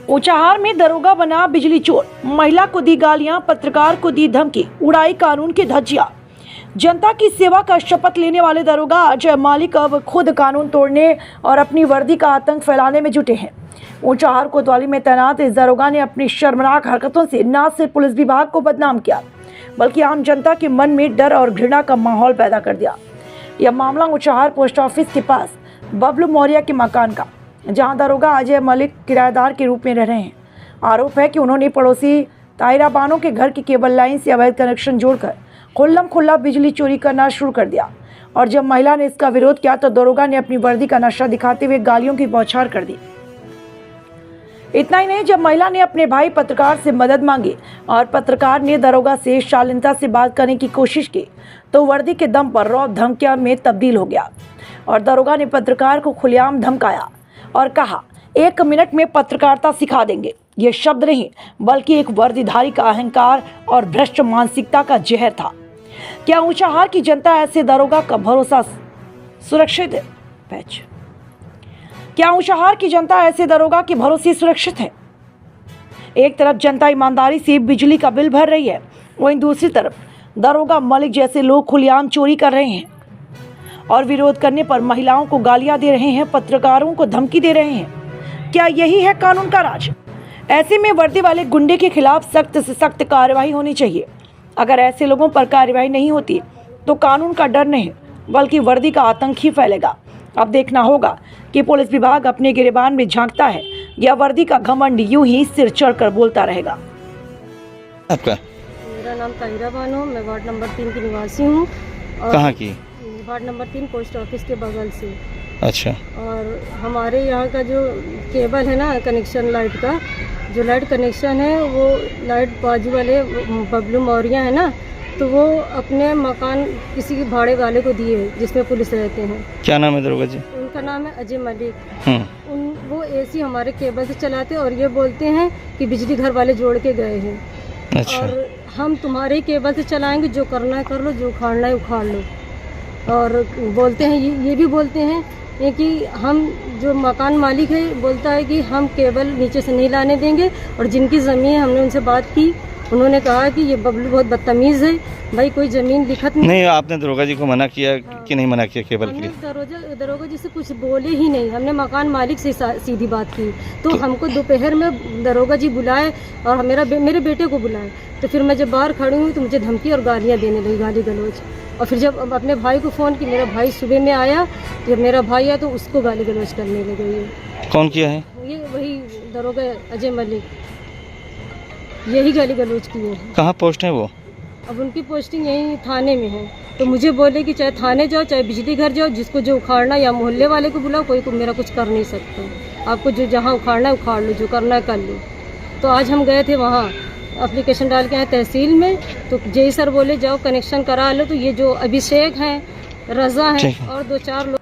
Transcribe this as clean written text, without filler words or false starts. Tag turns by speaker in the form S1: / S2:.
S1: ऊंचाहार में दरोगा बना बिजली चोर, महिला को दी गालियां, पत्रकार को दी धमकी, उड़ाई कानून की धज्जियां। जनता की सेवा का शपथ लेने वाले दरोगा अजय मलिक अब खुद कानून तोड़ने और अपनी वर्दी का आतंक फैलाने में जुटे हैं। ऊंचाहार कोतवाली में तैनात इस दरोगा ने अपनी शर्मनाक हरकतों से न सिर्फ पुलिस विभाग को बदनाम किया, बल्कि आम जनता के मन में डर और घृणा का माहौल पैदा कर दिया। यह मामला ऊंचाहार पोस्ट ऑफिस के पास बबलू मौर्य के मकान का, जहां दरोगा अजय मलिक किराएदार के रूप में रह रहे हैं। आरोप है कि उन्होंने पड़ोसी ताहिरा बानो के घर की केबल लाइन से अवैध कनेक्शन जोड़कर खुल्लम खुल्ला बिजली चोरी करना शुरू कर दिया, और जब महिला ने इसका विरोध किया तो दरोगा ने अपनी वर्दी का नशा दिखाते हुए गालियों की बौछार कर दी। इतना ही नहीं, जब महिला ने अपने भाई पत्रकार से मदद मांगी और पत्रकार ने दरोगा से शालीनता से बात करने की कोशिश की, तो वर्दी के दम पर रौब धमकियां में तब्दील हो गया और दरोगा ने पत्रकार को खुलेआम धमकाया और कहा, 1 मिनट में पत्रकारिता सिखा देंगे। ये शब्द नहीं, बल्कि एक वर्दीधारी का अहंकार और भ्रष्ट मानसिकता का जहर था। क्या ऊंचाहार की जनता ऐसे दरोगा का भरोसा सुरक्षित है? क्या ऊंचाहार की जनता ऐसे दरोगा के भरोसे सुरक्षित है? एक तरफ जनता ईमानदारी से बिजली का बिल भर रही है, वहीं दूसरी तरफ दरोगा मलिक जैसे लोग खुलेआम चोरी कर रहे हैं और विरोध करने पर महिलाओं को गालियां दे रहे हैं, पत्रकारों को धमकी दे रहे हैं। क्या यही है कानून का राज? ऐसे में वर्दी वाले गुंडे के खिलाफ सख्त से सख्त कार्रवाई होनी चाहिए। अगर ऐसे लोगों पर कार्रवाई नहीं होती तो कानून का डर नहीं, बल्कि वर्दी का आतंक ही फैलेगा। अब देखना होगा कि पुलिस विभाग अपने गिरेबान में झांकता है या वर्दी का घमंड यूं ही सिर चढ़कर बोलता रहेगा।
S2: आपका?
S3: मेरा नाम ताहिरा बानो, मैं वार्ड नंबर 3 की निवासी हूँ।
S2: कहाँ की?
S3: वार्ड नंबर 3 पोस्ट ऑफिस के बगल से।
S2: अच्छा।
S3: और हमारे यहाँ का जो केबल है ना, कनेक्शन लाइट का, जो लाइट कनेक्शन है, वो लाइट बाजू वाले बबलू मौर्य है ना, तो वो अपने मकान किसी भाड़े वाले को दिए, जिसमें पुलिस रहते हैं।
S2: क्या नाम है दरोगा जी?
S3: उनका नाम है अजय मलिक। वो एसी हमारे केबल से चलाते और ये बोलते हैं कि बिजली घर वाले जोड़ के गए हैं।
S2: अच्छा।
S3: और हम तुम्हारे केबल से चलाएंगे, जो करना है कर लो, जो उखाड़ना है उखाड़ लो। और बोलते हैं, ये भी बोलते हैं कि हम जो मकान मालिक है बोलता है कि हम केबल नीचे से नहीं लाने देंगे, और जिनकी ज़मीन है हमने उनसे बात की, उन्होंने कहा कि ये बबलू बहुत बदतमीज़ है, भाई कोई ज़मीन लिखत नहीं। आपने
S2: दरोगा जी को मना किया कि नहीं मना किया केबल के लिए?
S3: दरोगा जी से कुछ बोले ही नहीं, हमने मकान मालिक से सीधी बात की। तो हमको दोपहर में दरोगा जी बुलाए और मेरे बेटे को बुलाए, तो फिर मैं जब बाहर खड़ी हुई तो मुझे धमकी और गालियाँ देने लगी, गाली गलौज। और फिर जब अपने भाई को फ़ोन की, मेरा भाई सुबह में आया, जब मेरा भाई आया तो उसको गाली गलौज करने लगे। ये
S2: कौन किया है?
S3: ये वही दरोगा अजय मलिक, यही गाली गलौज किए हैं।
S2: कहाँ पोस्ट है वो?
S3: अब उनकी पोस्टिंग यही थाने में है, तो मुझे बोले कि चाहे थाने जाओ, चाहे बिजली घर जाओ, जिसको जो उखाड़ना, या मोहल्ले वाले को बुलाओ, कोई को मेरा कुछ कर नहीं सकता। आपको जो जहाँ उखाड़ना है उखाड़ लो, जो करना है कर लो। तो आज हम गए थे वहाँ, एप्लीकेशन डाल के आए तहसील में, तो जेई सर बोले जाओ कनेक्शन करा लो। तो ये जो अभिषेक हैं, रज़ा हैं और 2-4 लोग